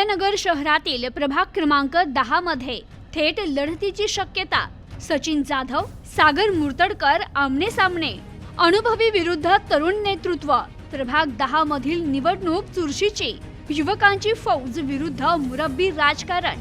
अहिल्यानगर शहरातील प्रभाग क्रमांक 10 मध्ये थेट लढतीची शक्यता। सचिन जाधव, सागर मुर्तडकर आमने सामने। अनुभवी विरुद्ध तरुण नेतृत्व। प्रभाग 10 मधील निवडणूक चुरशीची। युवकांची फौज विरुद्ध मुरब्बी राजकारण।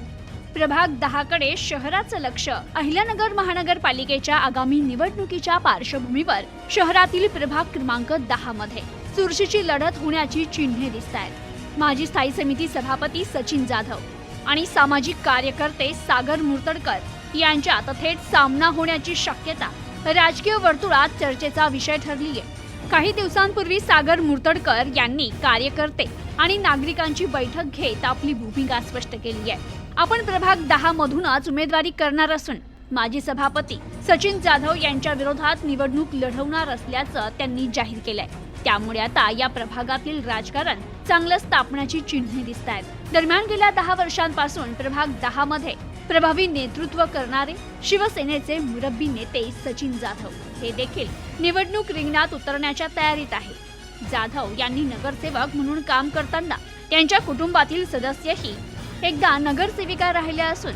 प्रभाग 10 कडे शहराचं लक्ष। अहिल्यानगर महानगरपालिकेच्या आगामी निवडणुकीच्या पार्श्वभूमीवर शहरातील प्रभाग क्रमांक 10 मध्ये चुरशीची लढत होण्याची चिन्हे दिसतात। माजी स्थायी समिती सभापती सचिन जाधव आणि सामाजिक कार्यकर्ते सागर मुर्तडकर यांच्यात थेट सामना होण्याची शक्यता राजकीय वर्तुळात चर्चेचा विषय ठरली आहे। काही दिवसांपूर्वी सागर मुर्तडकर यांनी कार्यकर्ते आणि नागरिकांची बैठक घेत आपली भूमिका स्पष्ट केली आहे। आपण प्रभाग 10 मधूनच उमेदवारी करणार असून माजी सभापती सचिन जाधव यांच्या विरोधात निवडणूक लढवणार असल्याचं त्यांनी जाहीर केलंय। त्यामुळे आता या प्रभागातील राजकारण चांगलं तापण्याची चिन्हे दिसतात। दरम्यान गेल्या 10 वर्षांपासून प्रभाग 10 मध्ये प्रभावी नेतृत्व करणारे शिवसेनेचे मुरब्बी नेते सचिन जाधव हे देखील निवडणूक रिंगणात उतरण्याच्या तयारीत आहे। जाधव यांनी नगरसेवक म्हणून काम करताना त्यांच्या कुटुंबातील सदस्यही एकदा नगरसेविका राहिल्या असून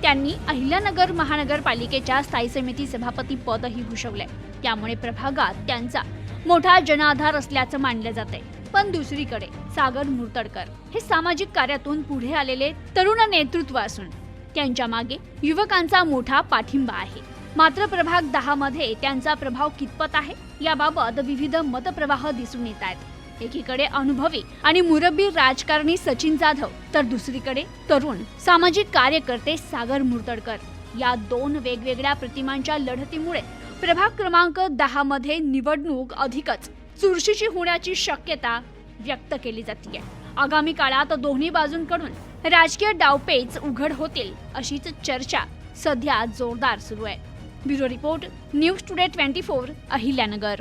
त्यांनी अहिल्यानगर महानगरपालिकेच्या स्थायी समिती सभापती पदही भूषवले। त्यामुळे प्रभागात त्यांचा मोठा जनाधार असल्याचं मानलं जाते। पण दुसरीकडे सागर मुर्तडकर हे सामाजिक कार्यातून पुढे आलेले तरुण नेतृत्व असून त्यांच्या मागे युवकांचा मोठा पाठिंबा आहे। मात्र प्रभाग 10 मध्ये त्यांचा प्रभाव कितपत आहे याबाबत विविध मतप्रवाह दिसून येत आहेत। एकीकडे अनुभवी आणि मुरब्बी राजकारणी सचिन जाधव तर दुसरीकडे तरुण सामाजिक कार्यकर्ते सागर मुर्तडकर या दोन वेगवेगळ्या प्रतिमांच्या लढतीमुळे प्रभाग क्रमांक 10 मध्ये निवडणूक अधिकच चुरशीची होण्याची शक्यता व्यक्त केली जाते। आगामी काळात दोन्ही बाजूंकडून राजकीय डावपेच उघड होतील अशीच चर्चा सध्या जोरदार सुरू आहे। Bureau report, news today 24, Ahilyanagar.